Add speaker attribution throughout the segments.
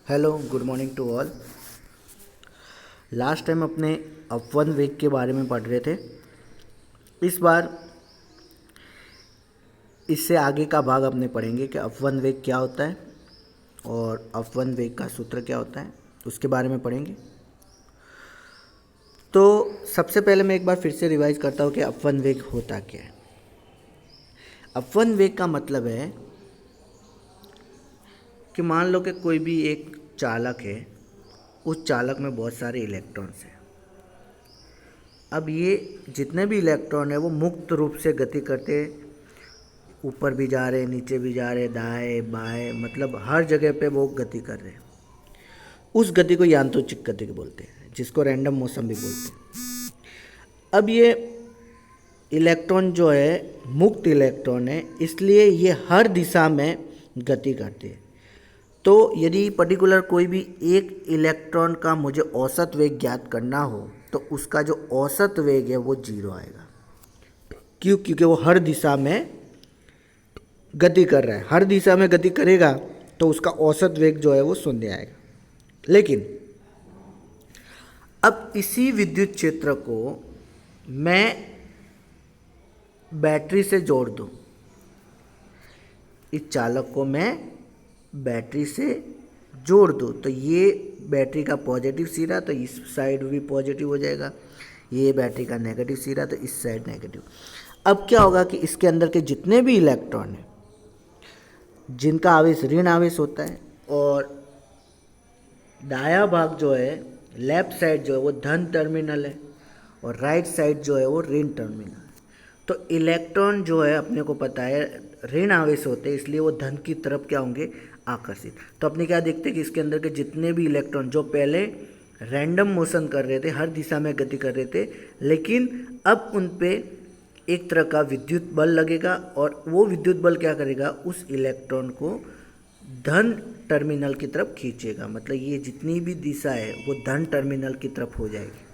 Speaker 1: Hello, good morning to all. Last time अपने अपवन वेग के बारे में पढ़ रहे थे। इस बार इससे आगे का भाग अपने पढ़ेंगे कि अपवन वेग क्या होता है और अपवन वेग का सूत्र क्या होता है, उसके बारे में पढ़ेंगे। तो सबसे पहले मैं एक बार फिर से रिवाइज करता हूँ कि अपवन वेग होता क्या है। अपवन वेग का मतलब है कि मान लो कि कोई भी एक चालक है, उस चालक में बहुत सारे इलेक्ट्रॉन्स हैं। अब ये जितने भी इलेक्ट्रॉन है वो मुक्त रूप से गति करते, ऊपर भी जा रहे, नीचे भी जा रहे, दाएं बाएं, मतलब हर जगह पे वो गति कर रहे हैं। उस गति को यादृच्छिक गति बोलते हैं, जिसको रैंडम मोशन भी बोलते हैं। अब ये इलेक्ट्रॉन जो है मुक्त इलेक्ट्रॉन है, इसलिए ये हर दिशा में गति करते हैं। तो यदि पर्टिकुलर कोई भी एक इलेक्ट्रॉन का मुझे औसत वेग ज्ञात करना हो तो उसका जो औसत वेग है वो 0 आएगा। क्यों? क्योंकि वो हर दिशा में गति कर रहा है। हर दिशा में गति करेगा तो उसका औसत वेग जो है वो 0 आएगा। लेकिन अब इसी विद्युत क्षेत्र को मैं बैटरी से जोड़ दूं, इस चालक को मैं बैटरी से जोड़ दूँ तो ये बैटरी का पॉजिटिव सिरा, तो इस साइड भी पॉजिटिव हो जाएगा। ये बैटरी का नेगेटिव सिरा, तो इस साइड नेगेटिव। अब क्या होगा कि इसके अंदर के जितने भी इलेक्ट्रॉन हैं जिनका आवेश ऋण आवेश होता है, और दाया भाग जो है, लेफ्ट साइड जो है वो धन टर्मिनल है और राइट साइड जो है वो ऋण टर्मिनल है। तो इलेक्ट्रॉन जो है अपने को पता है ऋण आवेश होते हैं, इसलिए वो धन की तरफ क्या होंगे, आकर्षित। तो अपने क्या देखते हैं कि इसके अंदर के जितने भी इलेक्ट्रॉन जो पहले रैंडम मोशन कर रहे थे, हर दिशा में गति कर रहे थे, लेकिन अब उन पे एक तरह का विद्युत बल लगेगा और वो विद्युत बल क्या करेगा, उस इलेक्ट्रॉन को धन टर्मिनल की तरफ खींचेगा। मतलब ये जितनी भी दिशा है वो धन टर्मिनल की तरफ हो जाएगी।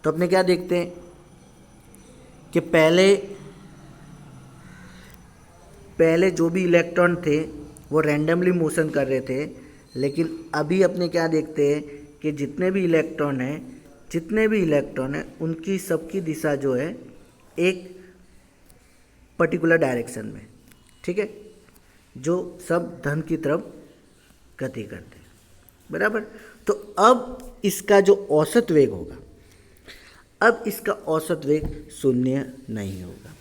Speaker 1: तो अपने क्या देखते हैं कि पहले जो भी इलेक्ट्रॉन थे वो रैंडमली मोशन कर रहे थे, लेकिन अभी अपने क्या देखते हैं कि जितने भी इलेक्ट्रॉन हैं उनकी सबकी दिशा जो है एक पर्टिकुलर डायरेक्शन में, ठीक है, जो सब धन की तरफ गति करते हैं, बराबर। तो अब इसका जो औसत वेग होगा, अब इसका औसत वेग 0 नहीं होगा।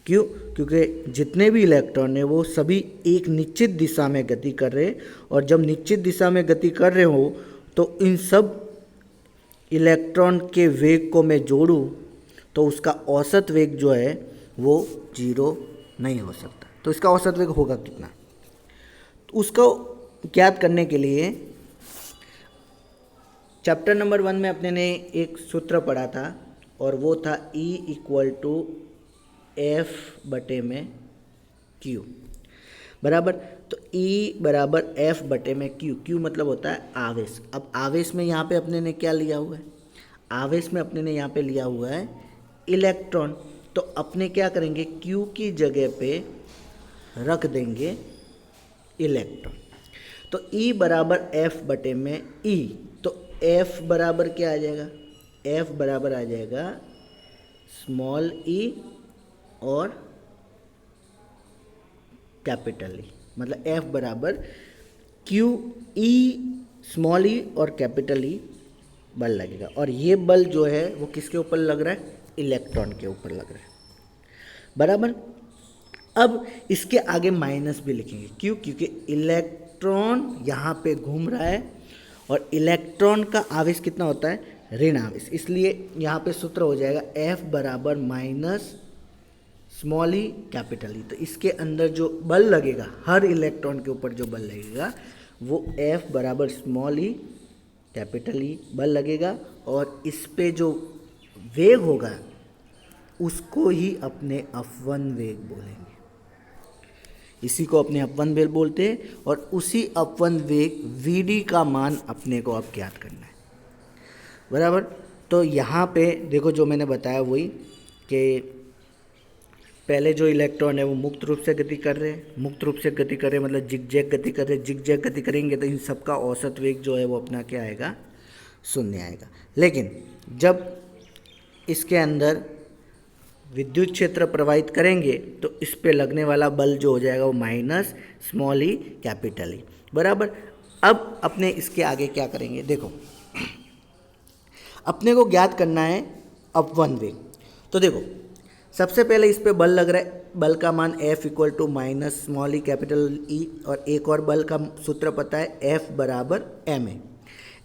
Speaker 1: क्यों? क्योंकि जितने भी इलेक्ट्रॉन हैं वो सभी एक निश्चित दिशा में गति कर रहे हैं, और जब निश्चित दिशा में गति कर रहे हो तो इन सब इलेक्ट्रॉन के वेग को मैं जोड़ूं तो उसका औसत वेग जो है वो 0 नहीं हो सकता। तो इसका औसत वेग होगा कितना, तो उसको ज्ञात करने के लिए चैप्टर नंबर 1 में अपने ने एक सूत्र पढ़ा था और वो था E = F/Q, बराबर। तो E = F/Q। Q मतलब होता है आवेश। अब आवेश में यहाँ पे अपने ने क्या लिया हुआ है, आवेश में अपने ने यहाँ पे लिया हुआ है इलेक्ट्रॉन। तो अपने क्या करेंगे, Q की जगह पे रख देंगे इलेक्ट्रॉन। तो E = F/E, तो F बराबर क्या आ जाएगा, F बराबर आ जाएगा स्मॉल e और कैपिटल E। मतलब F बराबर Q, E स्मॉल e और कैपिटल E बल लगेगा, और ये बल जो है वो किसके ऊपर लग रहा है, इलेक्ट्रॉन के ऊपर लग रहा है, बराबर। अब इसके आगे माइनस भी लिखेंगे। क्यों? क्योंकि इलेक्ट्रॉन यहाँ पे घूम रहा है और इलेक्ट्रॉन का आवेश कितना होता है, ऋण आवेश, इसलिए यहाँ पे सूत्र हो जाएगा F बराबर minus small e capital E। तो इसके अंदर जो बल लगेगा, हर इलेक्ट्रॉन के ऊपर जो बल लगेगा वो F बराबर स्मॉल e कैपिटल E बल लगेगा, और इस पे जो वेग होगा उसको ही अपने अपवन वेग बोलेंगे। इसी को अपने अपवन वेग बोलते हैं, और उसी अपवन वेग Vd का मान अपने को अब ज्ञात करना है, बराबर। तो यहाँ पे देखो जो मैंने बताया वही कि पहले जो इलेक्ट्रॉन है वो मुक्त रूप से गति कर रहे हैं, मुक्त रूप से गति कर रहे हैं मतलब जिगजैग गति कर रहे हैं, जिगजैग गति करेंगे तो इन सब का औसत वेग जो है वो अपना क्या आएगा, शून्य आएगा। लेकिन जब इसके अंदर विद्युत क्षेत्र प्रवाहित करेंगे तो इस पे लगने वाला बल जो हो जाएगा वो माइनस स्मॉल ई कैपिटल ई, बराबर। अब अपने इसके आगे क्या करेंगे, देखो अपने को ज्ञात करना है अपवन वेग। तो देखो सबसे पहले इस पे बल लग रहा है, बल का मान F equal to minus small E capital E, और एक और बल का सूत्र पता है F बराबर M है,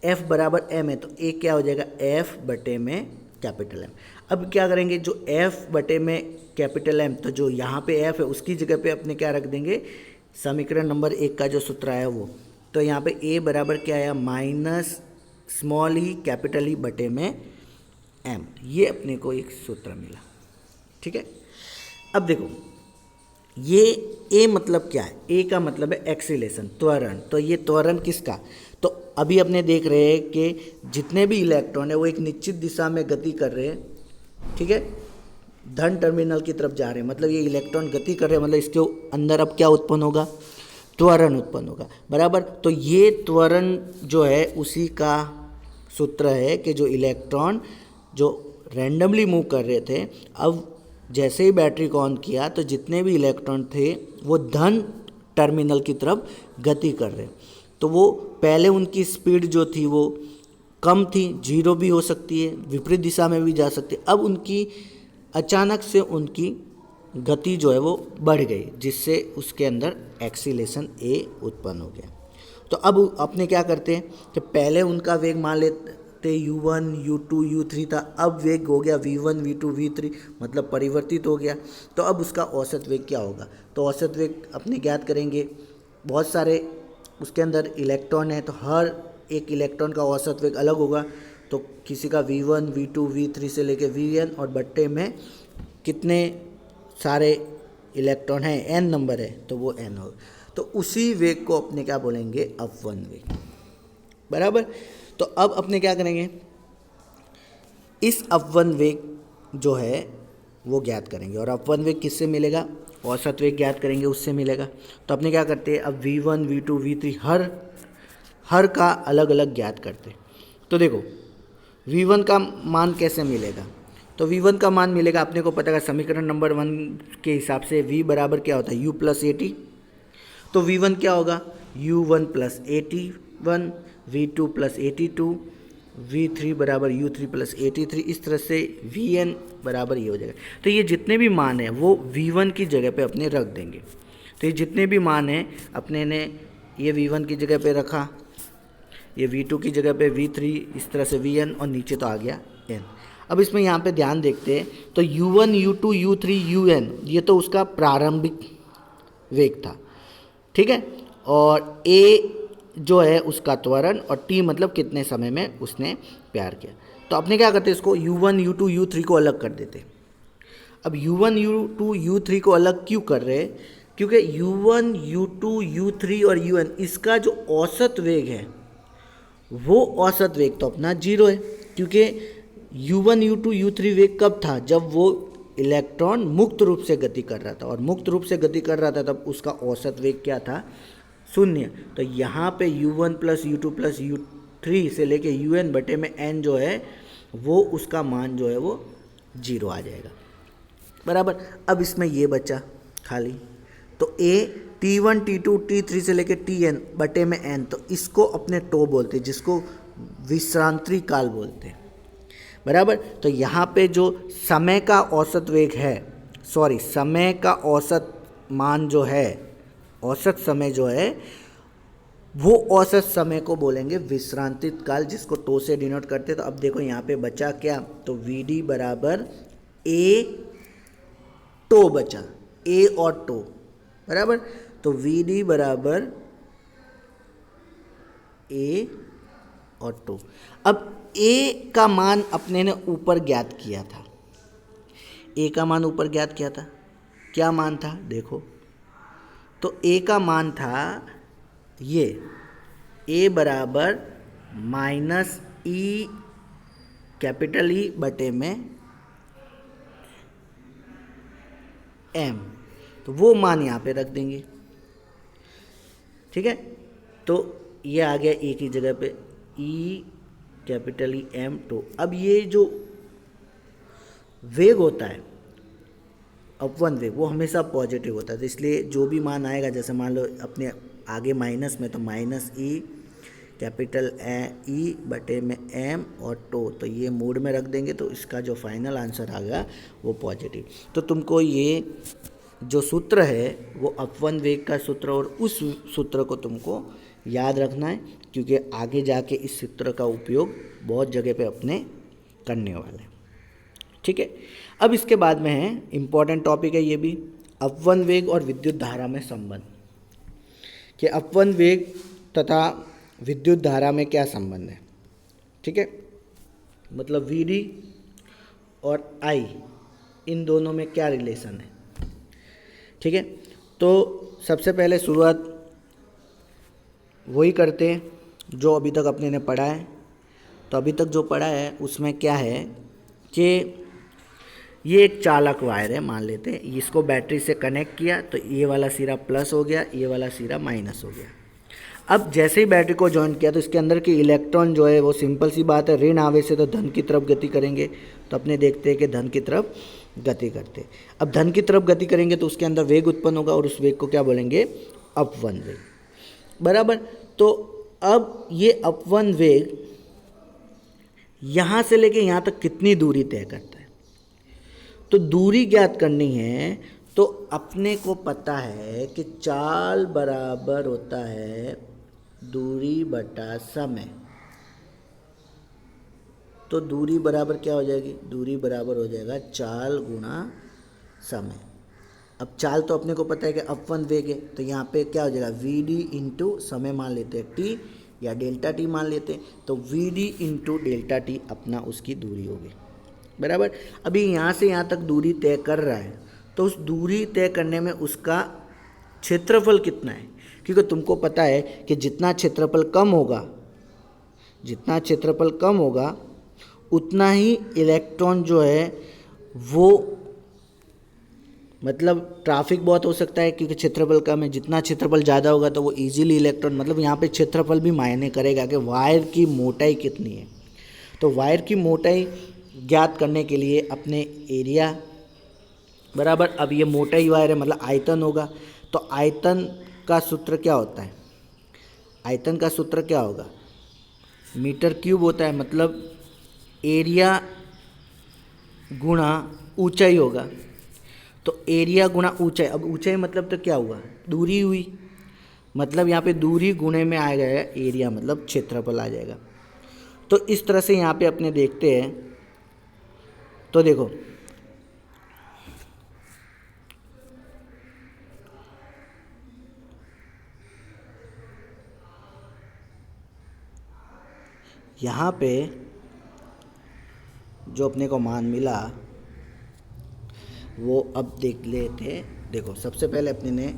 Speaker 1: F बराबर M है तो एक क्या हो जाएगा F बटे में कैपिटल M। अब क्या करेंगे, जो F बटे में कैपिटल M, तो जो यहाँ पे F है उसकी जगह पे अपने क्या रख देंगे, समीकरण नंबर 1 का जो सूत्र आया वो, तो यहाँ पे A बराबर क्या आया माइनस स्मॉल ई कैपिटल ई बटे में M, ये अपने को एक सूत्र मिला, ठीक है। अब देखो ये A मतलब क्या है, A का मतलब है एक्सीलेशन, त्वरण। तो ये त्वरण किसका, तो अभी अपने देख रहे हैं कि जितने भी इलेक्ट्रॉन है वो एक निश्चित दिशा में गति कर रहे हैं, ठीक है, धन टर्मिनल की तरफ जा रहे हैं, मतलब ये इलेक्ट्रॉन गति कर रहे हैं, मतलब इसके अंदर अब क्या उत्पन्न होगा, त्वरण उत्पन्न होगा, बराबर। तो ये त्वरण जो है उसी का सूत्र है कि जो इलेक्ट्रॉन जो रैंडमली मूव कर रहे थे, अब जैसे ही बैटरी को ऑन किया तो जितने भी इलेक्ट्रॉन थे वो धन टर्मिनल की तरफ गति कर रहे, तो वो पहले उनकी स्पीड जो थी वो कम थी, 0 भी हो सकती है, विपरीत दिशा में भी जा सकती है। अब उनकी अचानक से उनकी गति जो है वो बढ़ गई, जिससे उसके अंदर एक्सीलेशन A उत्पन्न हो गया। तो अब अपने क्या करते हैं कि पहले उनका वेग मान लेते u1 u2 u3 था, अब वेग हो गया v1 v2 v3, मतलब परिवर्तित हो गया। तो अब उसका औसत वेग क्या होगा, तो औसत वेग अपने ज्ञात करेंगे, बहुत सारे उसके अंदर इलेक्ट्रॉन है तो हर एक इलेक्ट्रॉन का औसत वेग अलग होगा, तो किसी का v1 v2 v3 से लेके vn, और बट्टे में कितने सारे इलेक्ट्रॉन हैं, n नंबर है तो वो n होगा, तो उसी वेग को अपने क्या बोलेंगे, अपवन वेग, बराबर। तो अब अपने क्या करेंगे, इस अपवन वेग जो है वो ज्ञात करेंगे, और अपवन वेग किससे मिलेगा, औसत वेग ज्ञात करेंगे उससे मिलेगा। तो अपने क्या करते हैं, अब v1 v2 v3 हर का अलग अलग ज्ञात करते हैं। तो देखो v1 का मान कैसे मिलेगा, तो v1 का मान मिलेगा अपने को पता है समीकरण नंबर 1 के हिसाब से v बराबर क्या होता है u प्लस एटी, तो v1 क्या होगा u1 plus 81, v2 plus 82, v3 बराबर u3 प्लस 83, इस तरह से vn बराबर ये हो जाएगा। तो ये जितने भी मान हैं वो v1 की जगह पे अपने रख देंगे, तो ये जितने भी मान हैं अपने ने ये v1 की जगह पे रखा, ये v2 की जगह पे v3, इस तरह से vn, और नीचे तो आ गया n। अब इसमें यहाँ पे ध्यान देखते हैं तो u1 u2 u3 un ये तो उसका प्रारंभिक वेग था, ठीक है, और a जो है उसका त्वरण, और t मतलब कितने समय में उसने प्यार किया। तो अपने क्या करते इसको u1 u2 u3 को अलग कर देते। अब u1 u2 u3 को अलग क्यों कर रहे हैं, क्योंकि u1 u2 u3 और un इसका जो औसत वेग है वो औसत वेग तो अपना 0 है, क्योंकि u1 u2 u3 वेग कब था, जब वो इलेक्ट्रॉन मुक्त रूप से गति कर रहा था, और मुक्त रूप से गति कर रहा था तब उसका औसत वेग क्या था, 0। तो यहाँ पे u1 plus u2 plus u3 से लेके un बटे में n जो है वो उसका मान जो है वो 0 आ जाएगा, बराबर। अब इसमें ये बचा खाली, तो a t1 t2 t3 से लेके tn बटे में n, तो इसको अपने टो बोलते हैं, जिसको विश्रांति काल बोलते हैं, बराबर। तो यहाँ पे जो समय का औसत वेग है, समय का औसत मान जो है, औसत समय जो है वो औसत समय को बोलेंगे विश्रांति काल, जिसको टो से डिनोट करते हैं। तो अब देखो यहाँ पे बचा क्या, तो वी बराबर ए टो बचा, ए और टो, बराबर। तो वी बराबर ए और टो। अब ए का मान अपने ने ऊपर ज्ञात किया था, ए का मान ऊपर ज्ञात किया था, क्या मान था देखो, तो ए का मान था ये, ए बराबर माइनस ई कैपिटल ई बटे में m, तो वो मान यहाँ पे रख देंगे। ठीक है, तो ये आ गया ए की जगह पे ई कैपिटल ई एम टो। अब ये जो वेग होता है अपवन वेग वो हमेशा पॉजिटिव होता है, तो इसलिए जो भी मान आएगा, जैसे मान लो अपने आगे माइनस में, तो माइनस ई कैपिटल ई बटे में एम और टो, तो ये मोड में रख देंगे, तो इसका जो फाइनल आंसर आ गया वो पॉजिटिव। तो तुमको ये जो सूत्र है वो अपवन वेग का सूत्र, और उस सूत्र को तुमको याद रखना है, क्योंकि आगे जाके इस सूत्र का उपयोग बहुत जगह पे अपने करने वाले हैं। ठीक है, अब इसके बाद में है इम्पॉर्टेंट टॉपिक है ये भी, अपवन वेग और विद्युत धारा में संबंध, कि अपवन वेग तथा विद्युत धारा में क्या संबंध है। ठीक है, मतलब वी डी और आई इन दोनों में क्या रिलेशन है। ठीक है, तो सबसे पहले शुरुआत वही करते हैं जो अभी तक अपने ने पढ़ा है। तो अभी तक जो पढ़ा है उसमें क्या है कि ये एक चालक वायर है, मान लेते हैं, इसको बैटरी से कनेक्ट किया तो ये वाला सिरा प्लस हो गया, ये वाला सिरा माइनस हो गया। अब जैसे ही बैटरी को जॉइन किया तो इसके अंदर के इलेक्ट्रॉन जो है वो सिंपल सी बात है, ऋण आवेश से तो धन की तरफ गति करेंगे, तो अपने देखते हैं कि धन की तरफ गति करते। अब धन की तरफ गति करेंगे तो उसके अंदर वेग उत्पन्न होगा, और उस वेग को क्या बोलेंगे, अपवन वेग, बराबर। तो अब ये अपवन वेग यहाँ से लेके यहाँ तक कितनी दूरी तय करता है, तो दूरी ज्ञात करनी है। तो अपने को पता है कि चाल बराबर होता है दूरी बटा समय, तो दूरी बराबर क्या हो जाएगी, दूरी बराबर हो जाएगा चाल गुणा समय। अब चाल तो अपने को पता है कि अपवन वेग है, तो यहाँ पे क्या हो जाएगा, वी डी इंटू समय मान लेते हैं टी, या डेल्टा टी मान लेते हैं, तो V D into delta T अपना उसकी दूरी होगी, बराबर। अभी यहाँ से यहाँ तक दूरी तय कर रहा है, तो उस दूरी तय करने में उसका क्षेत्रफल कितना है, क्योंकि तुमको पता है कि जितना क्षेत्रफल कम होगा, जितना क्षेत्रफल कम होगा उतना ही इलेक्ट्रॉन जो है वो, मतलब ट्रैफिक बहुत हो सकता है, क्योंकि क्षेत्रफल कम है। जितना क्षेत्रफल ज़्यादा होगा तो वो इजीली इलेक्ट्रॉन, मतलब यहाँ पे क्षेत्रफल भी मायने करेगा कि वायर की मोटाई कितनी है। तो वायर की मोटाई ज्ञात करने के लिए अपने एरिया बराबर, अब ये मोटाई वायर है मतलब आयतन होगा, तो आयतन का सूत्र क्या होता है, आयतन का सूत्र क्या होगा, मीटर क्यूब होता है, मतलब एरिया गुणा ऊंचाई होगा। तो एरिया गुणा ऊंचाई, अब ऊंचाई मतलब तो क्या हुआ, दूरी हुई, मतलब यहाँ पे दूरी गुणे में आ गया एरिया, मतलब क्षेत्रफल आ जाएगा। तो इस तरह से यहाँ पे अपने देखते हैं, तो देखो यहाँ पे जो अपने को मान मिला वो अब देख लेते हैं। देखो सबसे पहले अपने ने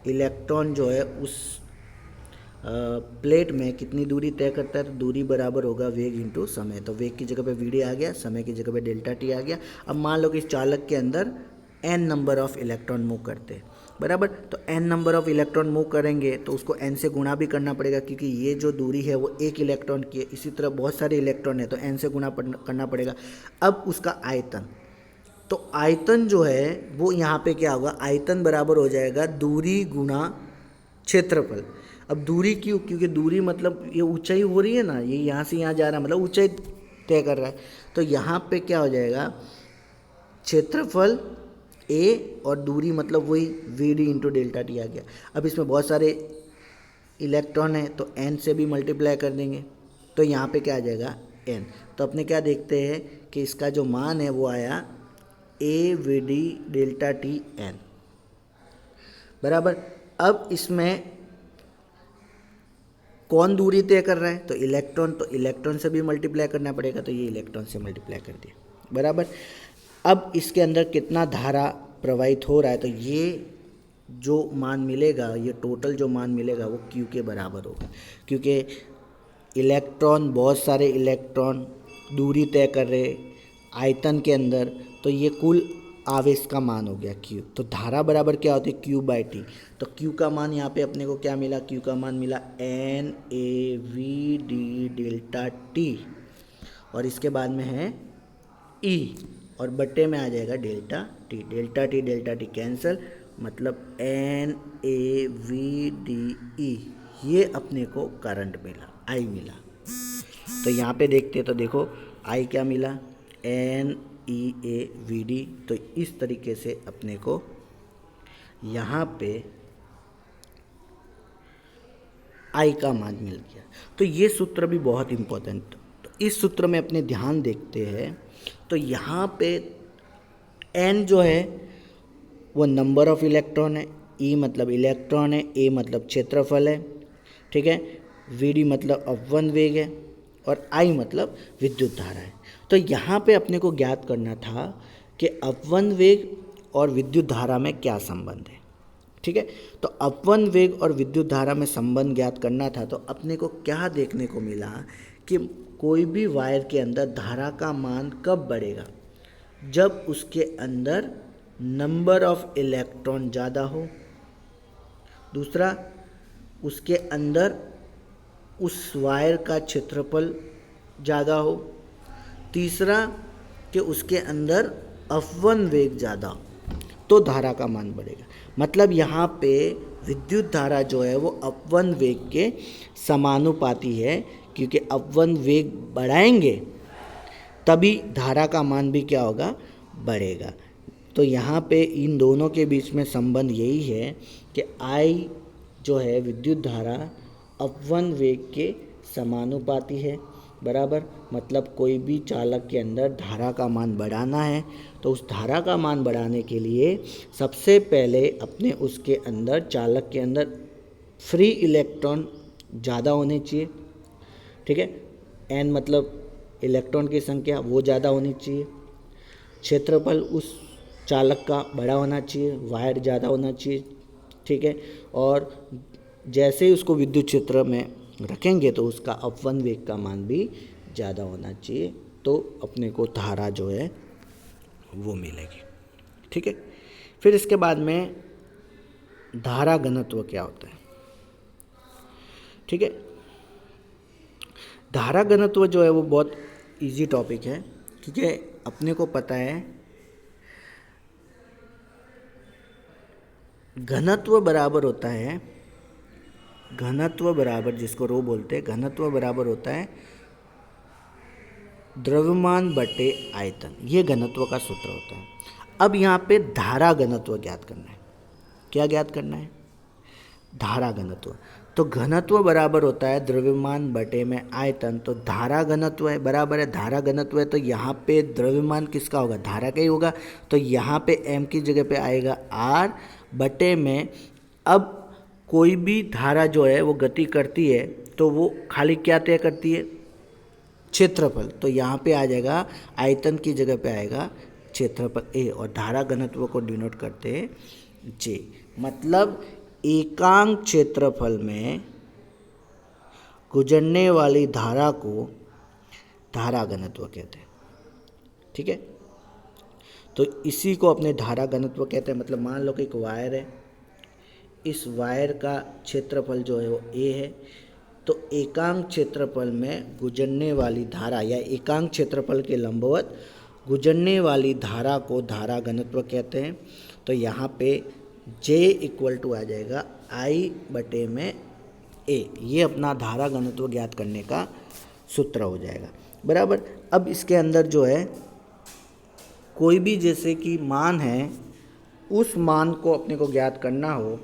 Speaker 1: इलेक्ट्रॉन जो है उस प्लेट में कितनी दूरी तय करता है, तो दूरी बराबर होगा वेग इंटू समय। तो वेग की जगह पे वी डी आ गया, समय की जगह पे डेल्टा टी आ गया। अब मान लो कि इस चालक के अंदर n number of electron move करते हैं, बराबर। तो n number of electron move करेंगे तो उसको n से गुणा भी करना पड़ेगा, क्योंकि ये जो दूरी है वो एक इलेक्ट्रॉन की है, इसी तरह बहुत सारे इलेक्ट्रॉन है तो n से गुणा करना पड़ेगा। अब उसका आयतन, तो आयतन जो है वो यहाँ पे क्या होगा, आयतन बराबर हो जाएगा दूरी गुणा क्षेत्रफल। अब दूरी क्यों, क्योंकि दूरी मतलब ये ऊंचाई हो रही है ना, ये यहाँ से यहाँ जा रहा है मतलब ऊंचाई तय कर रहा है। तो यहाँ पे क्या हो जाएगा, क्षेत्रफल ए और दूरी मतलब वही V D into delta T आ गया। अब इसमें बहुत सारे इलेक्ट्रॉन है तो n से भी मल्टीप्लाई कर देंगे, तो यहाँ पे क्या आ जाएगा n। तो अपने क्या देखते हैं कि इसका जो मान है वो आया A V D delta T N, बराबर। अब इसमें कौन दूरी तय कर रहा है, तो इलेक्ट्रॉन, तो इलेक्ट्रॉन से भी मल्टीप्लाई करना पड़ेगा, तो ये इलेक्ट्रॉन से मल्टीप्लाई कर दिया, बराबर। अब इसके अंदर कितना धारा प्रवाहित हो रहा है, तो ये जो मान मिलेगा, ये टोटल जो मान मिलेगा वो Q के बराबर होगा, क्योंकि इलेक्ट्रॉन, बहुत सारे इलेक्ट्रॉन दूरी तय कर रहे आयतन के अंदर, तो ये कुल आवेश का मान हो गया Q। तो धारा बराबर क्या होती है Q/T। तो Q का मान यहाँ पे अपने को क्या मिला, Q का मान मिला NAVD डेल्टा T, और इसके बाद में है E, और बट्टे में आ जाएगा delta T। Delta T cancel, मतलब NAVDE, ये अपने को करंट मिला, I मिला। तो यहाँ पे देखते तो देखो I क्या मिला, NEAVD। तो इस तरीके से अपने को यहाँ पे I का मान मिल गया। तो ये सूत्र भी बहुत इम्पोर्टेंट, तो इस सूत्र में अपने ध्यान देखते हैं। तो यहाँ पे N जो है वो नंबर ऑफ इलेक्ट्रॉन है, E मतलब इलेक्ट्रॉन है, A मतलब क्षेत्रफल है, ठीक है, VD मतलब अपवन वेग है, और I मतलब विद्युत धारा है। तो यहाँ पे अपने को ज्ञात करना था कि अपवन वेग और विद्युत धारा में क्या संबंध है, ठीक है। तो अपवन वेग और विद्युत धारा में संबंध ज्ञात करना था। तो अपने को क्या देखने को मिला कि कोई भी वायर के अंदर धारा का मान कब बढ़ेगा, जब उसके अंदर नंबर ऑफ इलेक्ट्रॉन ज़्यादा हो, दूसरा उसके अंदर उस वायर का क्षेत्रफल ज़्यादा हो, तीसरा कि उसके अंदर अपवन वेग ज़्यादा हो, तो धारा का मान बढ़ेगा। मतलब यहाँ पे विद्युत धारा जो है वो अपवन वेग के समानुपाती है, क्योंकि अपवन वेग बढ़ाएंगे तभी धारा का मान भी क्या होगा, बढ़ेगा। तो यहाँ पे इन दोनों के बीच में संबंध यही है कि I जो है विद्युत धारा अपवन वेग के समानुपाती है, बराबर। मतलब कोई भी चालक के अंदर धारा का मान बढ़ाना है, तो उस धारा का मान बढ़ाने के लिए सबसे पहले अपने उसके अंदर, चालक के अंदर फ्री इलेक्ट्रॉन ज़्यादा होने चाहिए, ठीक है। N मतलब इलेक्ट्रॉन की संख्या, वो ज़्यादा होनी चाहिए। क्षेत्रफल उस चालक का बड़ा होना चाहिए, वायर ज़्यादा होना चाहिए, ठीक है। और जैसे ही उसको विद्युत क्षेत्र में रखेंगे तो उसका अपवन वेग का मान भी ज़्यादा होना चाहिए, तो अपने को धारा जो है वो मिलेगी, ठीक है। फिर इसके बाद में धारा घनत्व क्या होता है, ठीक है। धारा घनत्व जो है वो बहुत इजी टॉपिक है, क्योंकि अपने को पता है घनत्व बराबर होता है, घनत्व बराबर, जिसको रो बोलते हैं, घनत्व बराबर होता है द्रव्यमान बटे आयतन। ये घनत्व का सूत्र होता है। अब यहाँ पे धारा घनत्व ज्ञात करना है। क्या ज्ञात करना है, धारा घनत्व। तो घनत्व बराबर होता है द्रव्यमान बटे में आयतन। तो धारा घनत्व है बराबर है धारा घनत्व है, तो यहाँ पे द्रव्यमान किसका होगा, धारा का ही होगा। तो यहाँ पे m की जगह पे आएगा r बटे में। अब कोई भी धारा जो है वो गति करती है तो वो खाली क्या तय करती है, क्षेत्रफल। तो यहाँ पे आ जाएगा आयतन की जगह पे आएगा क्षेत्रफल A, और धारा घनत्व को डिनोट करते हैं J। मतलब एकांक क्षेत्रफल में गुजरने वाली धारा को धारा घनत्व कहते हैं, ठीक है। तो इसी को अपने धारा घनत्व कहते हैं। मतलब मान लो कि एक वायर है, इस वायर का क्षेत्रफल जो है वो A है, तो एकांक क्षेत्रफल में गुजरने वाली धारा या एकांक क्षेत्रफल के लंबवत गुजरने वाली धारा को धारा घनत्व कहते हैं। तो यहाँ पे J इक्वल टू आ जाएगा I बटे में A। ये अपना धारा घनत्व ज्ञात करने का सूत्र हो जाएगा, बराबर। अब इसके अंदर जो है कोई भी जैसे कि मान है, उस मान को अपने को ज्ञात करना हो